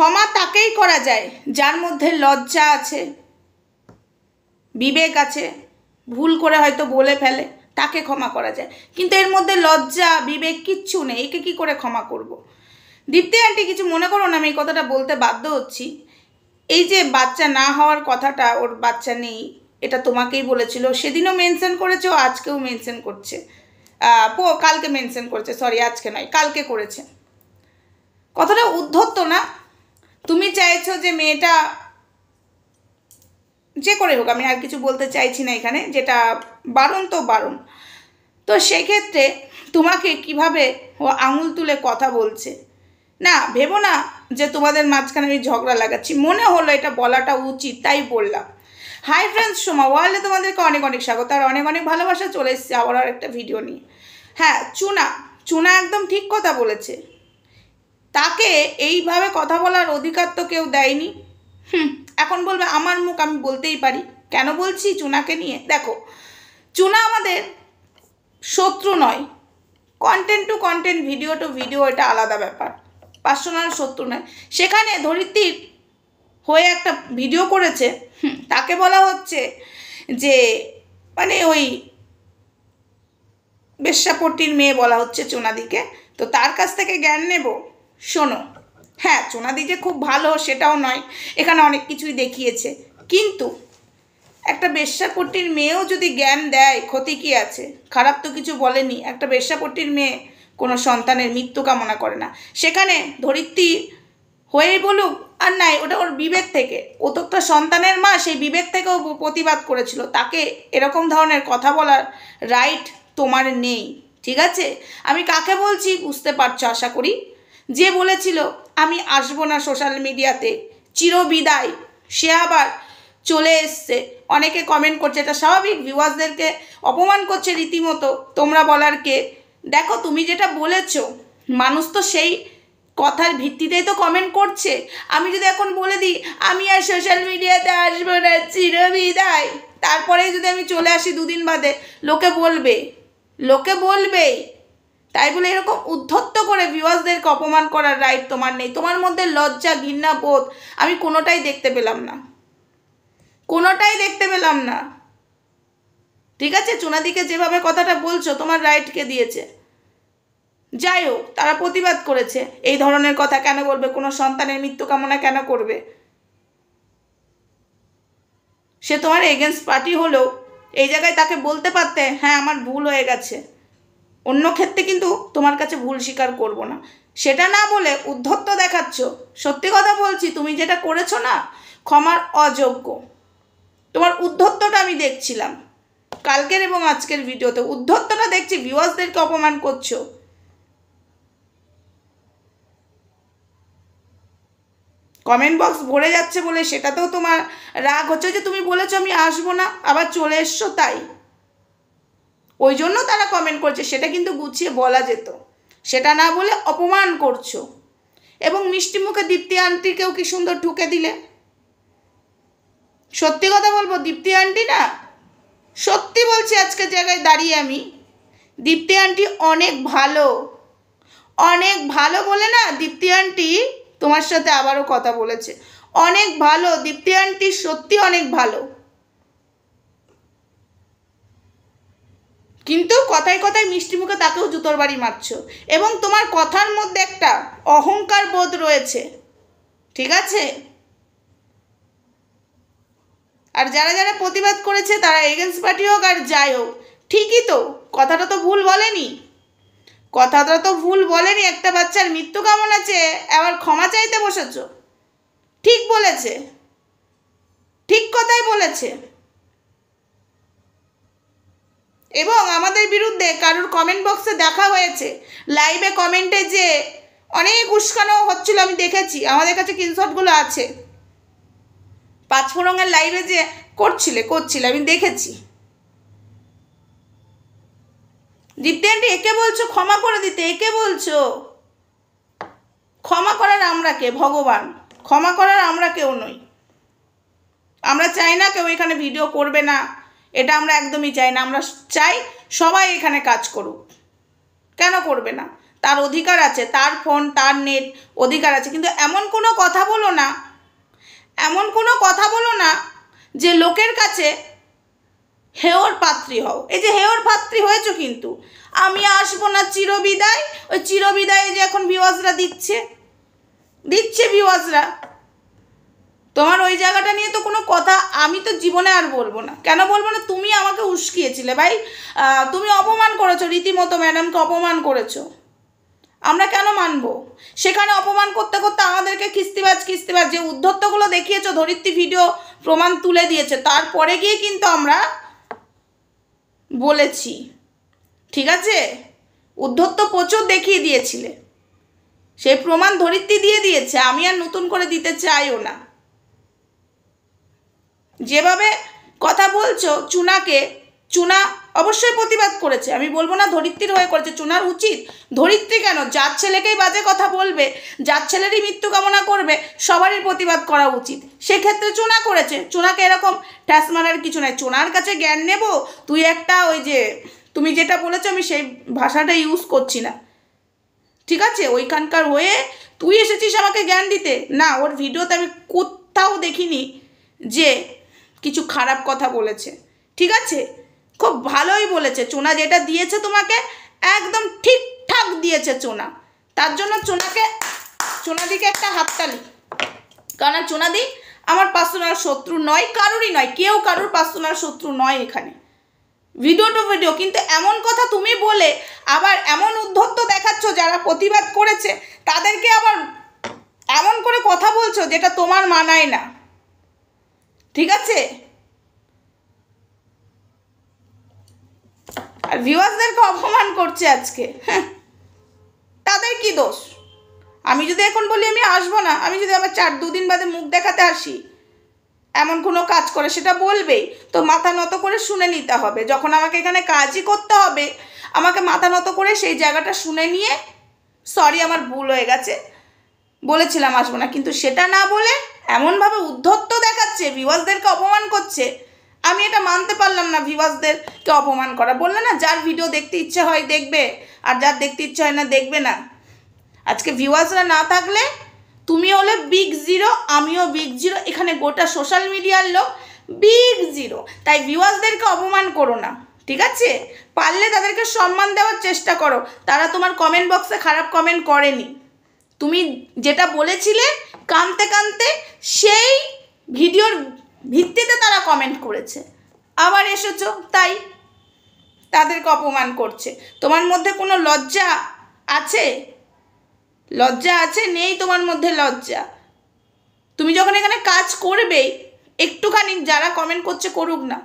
ক্ষমা তাকেই করা যায় যার মধ্যে লজ্জা আছে, বিবেক আছে, ভুল করে হয়তো বলে ফেলে, তাকে ক্ষমা করা যায়। কিন্তু এর মধ্যে লজ্জা বিবেক কিচ্ছু নেই, একে কি করে ক্ষমা করব? দীপ্তি আন্টি কিছু মনে করো না, আমি এই কথাটা বলতে বাধ্য হচ্ছি। এই যে বাচ্চা না হওয়ার কথাটা, ওর বাচ্চা নেই, এটা তোমাকেই বলেছিল, সেদিনও মেনশন করেছে, ও আজকেও মেনশন করছে, কালকে মেনশন করেছে, সরি আজকে নয় কালকে করেছে। কথাটা উদ্ধত্ত না? তুমি চাইছো যে মেয়েটা যে করে হোক, আমি আর কিছু বলতে চাইছি না এখানে, যেটা বারণ তো বারণ। তো সেক্ষেত্রে তোমাকে কিভাবে ও আঙুল তুলে কথা বলছে, না ভেবো না যে তোমাদের মাঝখানে আমি ঝগড়া লাগাচ্ছি, মনে হলো এটা বলাটা উচিত তাই বললাম। হাই ফ্রেন্ডস, সোমা ওয়ার্ল্ডে তোমাদেরকে অনেক অনেক স্বাগত আর অনেক অনেক ভালোবাসা। চলে এসেছে আবার আর একটা ভিডিও নিয়ে। হ্যাঁ, চুনা একদম ঠিক কথা বলেছে, তাকে এইভাবে কথা বলার অধিকার তো কেউ দেয়নি। এখন বলবে আমার মুখ, আমি বলতেই পারি। কেন বলছি চুনাকে নিয়ে? দেখো, চুনা আমাদের শত্রু নয়, content to content, video to video, এটা আলাদা ব্যাপার, পার্সোনাল শত্রু নয়। সেখানে ধরিত্রীর হয়ে একটা ভিডিও করেছে, তাকে বলা হচ্ছে যে মানে ওই বেশ্যাপট্টির মেয়ে বলা হচ্ছে চুনাদিকে। তো তার কাছ থেকে জ্ঞান নেব? শোনো, হ্যাঁ চুনাদি যে খুব ভালো সেটাও নয়, এখানে অনেক কিছুই দেখিয়েছে, কিন্তু একটা বেশ্যাপট্টির মেয়েও যদি জ্ঞান দেয় ক্ষতি কী আছে? খারাপ তো কিছু বলেনি। একটা বেশ্যাপট্টির মেয়ে কোনো সন্তানের মৃত্যু কামনা করে না। সেখানে ধরিত্রী হয়ে বলুক আর নাই, ওটা ওর বিবেক থেকে, ও তো একটা সন্তানের মা, সেই বিবেক থেকেও প্রতিবাদ করেছিল। তাকে এরকম ধরনের কথা বলার রাইট তোমার নেই, ঠিক আছে? আমি কাকে বলছি বুঝতে পারছো আশা করি। যে বলেছিল আমি আসবো না সোশ্যাল মিডিয়াতে, চিরবিদায়, সে আবার চলে এসছে। অনেকে কমেন্ট করছে, এটা স্বাভাবিক, ভিউয়ার্সদেরকে অপমান করছে রীতিমতো, তোমরা বলার কে? দেখো, তুমি যেটা বলেছো মানুষ তো সেই কথার ভিত্তিতেই তো কমেন্ট করছে। আমি যদি এখন বলে দিই আমি আর সোশ্যাল মিডিয়াতে আসবো না, চিরবিদায়, তারপরে যদি আমি চলে আসি দুদিন বাদে, লোকে বলবেই। তাই বলে এরকম উদ্ধত্ত করে ভিউয়ার্সদেরকে অপমান করার রাইট তোমার নেই। তোমার মধ্যে লজ্জা, ঘৃণা বোধ আমি কোনোটাই দেখতে পেলাম না, ঠিক আছে? চুনাদিকে যেভাবে কথাটা বলছো তোমার রাইট কে দিয়েছে? যাই হোক, তারা প্রতিবাদ করেছে, এই ধরনের কথা কেন বলবে, কোনো সন্তানের মৃত্যু কামনা কেন করবে? সে তোমার এগেনস্ট পার্টি হলেও এই জায়গায় তাকে বলতে পারতে, হ্যাঁ আমার ভুল হয়ে গেছে, অন্য ক্ষেত্রে কিন্তু তোমার কাছে ভুল স্বীকার করব না। সেটা না বলে উদ্ধত্ত দেখাচ্ছ। সত্যি কথা বলছি, তুমি যেটা করেছো না, ক্ষমার অযোগ্য। তোমার উদ্ধত্তটা আমি দেখছিলাম কালকের এবং আজকের ভিডিওতে, উদ্ধত্তটা দেখছি, ভিউয়ার্সদেরকে অপমান করছো। কমেন্ট বক্স ভরে যাচ্ছে বলে সেটাতেও তোমার রাগ হচ্ছে, যে তুমি বলেছো আমি আসবো না, আবার চলে এসছো, তাই ওই জন্য তারা কমেন্ট করছে। সেটা কিন্তু গুছিয়ে বলা যেত, সেটা না বলে অপমান করছো। এবং মিষ্টি মুখে দীপ্তি আন্টিকেও কি সুন্দর ঠুকে দিলে। সত্যি কথা বলবো, দীপ্তি আন্টি না, সত্যি বলছি আজকের জায়গায় দাঁড়িয়ে আমি, দীপ্তি আন্টি অনেক ভালো বলে না, দীপ্তি আন্টি তোমার সাথে আবারও কথা বলেছে, অনেক ভালো দীপ্তি আন্টি, সত্যি অনেক ভালো। কিন্তু কথায় কথায় মিষ্টি মুখে তাকেও জুতোর বাড়ি মারছো, এবং তোমার কথার মধ্যে একটা অহংকার বোধ রয়েছে, ঠিক আছে? আর যারা যারা প্রতিবাদ করেছে তারা এগেনস্ট পার্টি হোক আর যাই হোক, ঠিকই তো, কথাটা তো ভুল বলেনি। একটা বাচ্চার মৃত্যু কামনা চেয়ে আবার ক্ষমা চাইতে বসেছো। ঠিক বলেছে, ঠিক কথাই বলেছে। এবং আমাদের বিরুদ্ধে কারোর কমেন্ট বক্সে দেখা হয়েছে, লাইভে কমেন্টে যে অনেক উস্কানো হচ্ছিল, আমি দেখেছি, আমাদের কাছে স্ক্রিনশটগুলো আছে। পাঁচফোড়নের লাইভে যে করছিলে আমি দেখেছি। দীপ্তি আন্টি, একে বলছো ক্ষমা করে দিতে, একে বলছো ক্ষমা করার আমরা কে? ভগবান, ক্ষমা করার আমরা কেউ নই। আমরা চাই না কেউ এখানে ভিডিও করবে না, এটা আমরা একদমই চাই না। আমরা চাই সবাই এখানে কাজ করুক। কেন করবে না? তার অধিকার আছে, তার ফোন, তার নেট, অধিকার আছে। কিন্তু এমন কোনো কথা বলো না, এমন কোনো কথা বলো না যে লোকের কাছে হেয়র পাত্রী হও। এই যে হেয়র পাত্রী হয়েছো, কিন্তু আমি আসবো না চিরবিদায়, ওই চিরবিদায়ে যে এখন ভিউয়ার্সরা দিচ্ছে ভিউয়ার্সরা, তোমার ওই জায়গাটা নিয়ে তো কোনো কথা আমি তো জীবনে আর বলবো না। কেন বলবো না? তুমি আমাকে উস্কিয়েছিলে ভাই, তুমি অপমান করেছো, রীতিমতো ম্যাডামকে অপমান করেছো। আমরা কেন মানবো? সেখানে অপমান করতে করতে আমাদেরকে খিস্তিবাজ যে উদ্ধত্তগুলো দেখিয়েছো, ধরিত্রী ভিডিও প্রমাণ তুলে দিয়েছে, তারপরে গিয়ে কিন্তু আমরা বলেছি, ঠিক আছে? উদ্ধত্ত প্রচুর দেখিয়ে দিয়েছিলে, সেই প্রমাণ ধরিত্রী দিয়ে দিয়েছে, আমি আর নতুন করে দিতে চাইও না। যেভাবে কথা বলছো চুনা অবশ্যই প্রতিবাদ করেছে, আমি বলবো না ধরিত্রীর হয়ে করেছে, চুনার উচিত। ধরিত্রী কেন, যার ছেলেকেই বাজে কথা বলবে, যার ছেলেরই মৃত্যু কামনা করবে, সবারই প্রতিবাদ করা উচিত। সেক্ষেত্রে চুনা করেছে, চুনাকে এরকম ঠ্যাস মারার কিছু নাই। চুনার কাছে জ্ঞান নেব, তুই একটা ওই যে তুমি যেটা বলেছো, আমি সেই ভাষাটা ইউজ করছি না, ঠিক আছে? ওইখানকার হয়ে তুই এসেছিস আমাকে জ্ঞান দিতে? না, ওর ভিডিওতে আমি কোথাও দেখিনি যে কিছু খারাপ কথা বলেছে, ঠিক আছে? খুব ভালোই বলেছে। চুনা যেটা দিয়েছে তোমাকে একদম ঠিকঠাক দিয়েছে চুনা, তার জন্য চুনাদিকে একটা হাততালি। কারণ চুনাদি আমার পার্সোনাল শত্রু নয়, কারোরই নয়, কেউ কারোর পার্সোনাল শত্রু নয় এখানে, ভিডিও টু ভিডিও। কিন্তু এমন কথা তুমি বলে আবার এমন উদ্ধত্ত দেখাচ্ছ, যারা প্রতিবাদ করেছে তাদেরকে আবার এমন করে কথা বলছো যেটা তোমার মানায় না, ঠিক আছে? আর ভিউয়ার্সদেরকে অপমান করছে আজকে, হ্যাঁ, তাদের কি দোষ? আমি যদি এখন বলি আমি আসবো না, আমি যদি আবার 4-2 দিন বাদে মুখ দেখাতে আসি, এমন কোনো কাজ করে, সেটা বলবেই তো মাথা নত করে শুনে নিতে হবে। যখন আমাকে এখানে কাজই করতে হবে, আমাকে মাথা নত করে সেই জায়গাটা শুনে নিয়ে, সরি আমার ভুল হয়ে গেছে, বলেছিলাম আসবো না, কিন্তু সেটা না বলে এমনভাবে উদ্ধত্ত দেখাচ্ছে, ভিউয়ার্সদেরকে অপমান করছে। আমি এটা মানতে পারলাম না, ভিউয়ার্সদেরকে অপমান করা। বললে না, যার ভিডিও দেখতে ইচ্ছে হয় দেখবে, আর যার দেখতে ইচ্ছে হয় না দেখবে না। আজকে ভিউয়ার্সরা না থাকলে তুমি হলে বিগ জিরো, আমিও বিগ জিরো, এখানে গোটা সোশ্যাল মিডিয়ার লোক বিগ জিরো। তাই ভিউয়ার্সদেরকে অপমান করো না, ঠিক আছে? পারলে তাদেরকে সম্মান দেওয়ার চেষ্টা করো। তারা তোমার কমেন্ট বক্সে খারাপ কমেন্ট করেনি, তুমি যেটা বলেছিলে কানতে কানতে সেই ভিডিওর ভিত্তিতে তারা কমেন্ট করেছে, আবার এসেছো, তাই তাদেরকে অপমান করছে। তোমার মধ্যে কোনো লজ্জা আছে? লজ্জা আছে? নেই তোমার মধ্যে লজ্জা। তুমি যখন এখানে কাজ করবেই, একটুখানি যারা কমেন্ট করছে করুক না,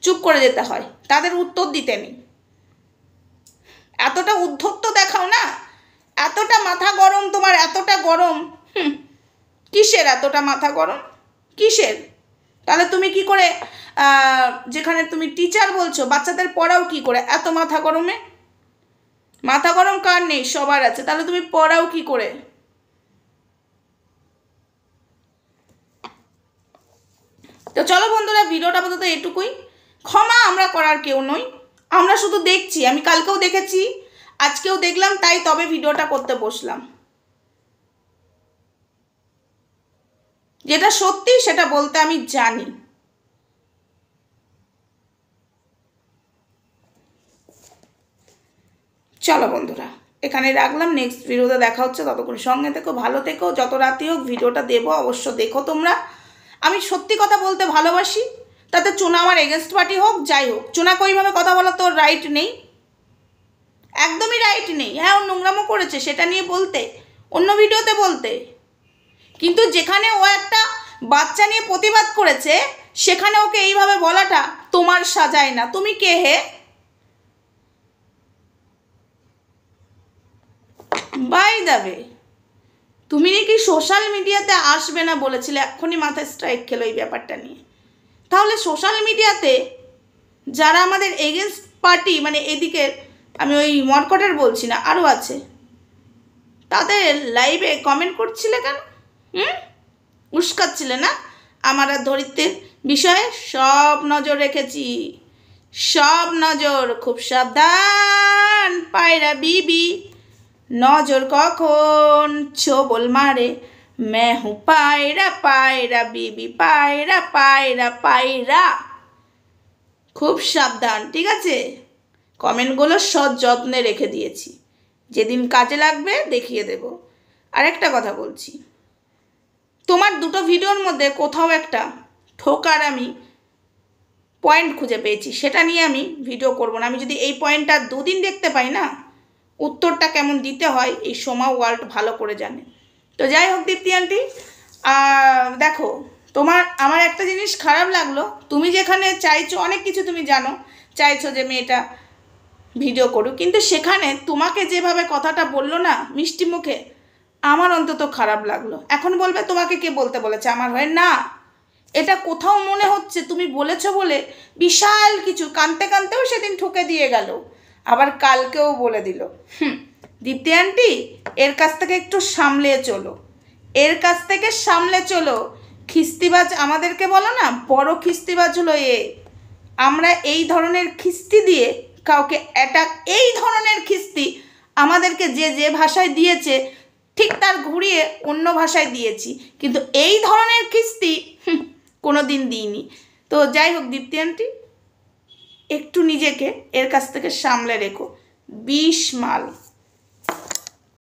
চুপ করে যেতে হয়, তাদের উত্তর দিতে নেই। এতটা উদ্ধত্ত দেখাও না, এতটা মাথা গরম তোমার, এতটা গরম, কিসের এতটা মাথা গরম, কিসের? তাহলে তুমি কি করে, যেখানে তুমি টিচার বলছো, বাচ্চাদের পড়াও কি করে এত মাথা গরমে? মাথা গরম কার নেই? সবার আছে। তাহলে তুমি পড়াও কি করে? তো চলো বন্ধুরা, ভিডিওটা আপাতত এটুকুই। ক্ষমা আমরা করার কেউ নই, আমরা শুধু দেখছি। আমি কালকেও দেখেছি, আজকেও দেখলাম, তাই তবে ভিডিওটা করতে বসলাম। যেটা সত্যি সেটা বলতে আমি জানি। চলো বন্ধুরা, এখানে রাখলাম, নেক্সট ভিডিওতে দেখা হচ্ছে। ততক্ষণ সঙ্গে থেকো, ভালো থেকো, যত রাতি হোক ভিডিওটা দেবো, অবশ্য দেখো তোমরা। আমি সত্যি কথা বলতে ভালোবাসি, তাতে চুনা আমার এগেনস্ট পার্টি হোক, যাই হোক, চুনাকে ওইভাবে কথা বলা তোর রাইট নেই, একদমই রাইট নেই। হ্যাঁ, ও নোংরামো করেছে, সেটা নিয়ে বলতে, অন্য ভিডিওতে বলতে, কিন্তু যেখানে ও একটা বাচ্চা নিয়ে প্রতিবাদ করেছে, সেখানে ওকে এইভাবে বলাটা তোমার সাজায় না। তুমি কে হে? বাই দাবে, তুমি নাকি সোশ্যাল মিডিয়াতে আসবে না বলেছিলে, এক্ষুনি মাথায় স্ট্রাইক খেলো এই ব্যাপারটা নিয়ে। তাহলে সোশ্যাল মিডিয়াতে যারা আমাদের এগেনস্ট পার্টি, মানে এদিকে আমি ওই মর্কটের বলছি না, আরও আছে, তাদের লাইভে কমেন্ট করছিলে কেন? উস্কাচ্ছিলে না? আমার আর ধরিত্রীর বিষয়ে সব নজর রেখেছি, সব নজর। খুব সাবধান পায়রা বিবি, নজর কখন ছোবল মারে, मैं हूँ पायरा पायरा बीबी पायरा पायरा पायरा। খুব সাবধান, ঠিক আছে? কমেন্টগুলো সযত্নে রেখে দিয়েছি, যেদিন কাজে লাগবে দেখিয়ে দেব। আরেকটা কথা বলছি, তোমার দুটো ভিডিওর মধ্যে কোথাও একটা ঠোকার আমি পয়েন্ট খুঁজে পেয়েছি, সেটা নিয়ে আমি ভিডিও করব না। আমি যদি এই পয়েন্টটা দুদিন দেখতে পাই না, উত্তরটা কেমন দিতে হয় এই সোমা ওয়ার্ল্ড ভালো করে জানে। তো যাই হোক দীপ্তি আন্টি, দেখো আমার একটা জিনিস খারাপ লাগলো, তুমি যেখানে চাইছো অনেক কিছু, তুমি জানো চাইছো যে মেয়েটা ভিডিও করুক, কিন্তু সেখানে তোমাকে যেভাবে কথাটা বললো না মিষ্টি মুখে, আমার অন্তত খারাপ লাগলো। এখন বলবে তোমাকে কে বলতে বলেছে আমার হয়ে? না, এটা কোথাও মনে হচ্ছে তুমি বলেছো বলে বিশাল কিছু, কানতে কানতেও সেদিন ঠুকে দিয়ে গেল, আবার কালকেও বলে দিল। দীপ্তি আন্টি, এর কাছ থেকে একটু সামলে চলো, এর কাছ থেকে সামলে চলো। খিস্তিবাজ আমাদেরকে বলো না, বড় খিস্তিবাজ হলো এ। আমরা এই ধরনের খিস্তি দিয়ে কাউকে অ্যাটাক, এই ধরনের খিস্তি আমাদেরকে যে যে ভাষায় দিয়েছে ঠিক তার ঘুরিয়ে অন্য ভাষায় দিয়েছি, কিন্তু এই ধরনের খিস্তি কোনো দিন দিইনি। তো যাই হোক দীপ্তি আন্টি, একটু নিজেকে এর কাছ থেকে সামলে রেখো। বিষ মাল।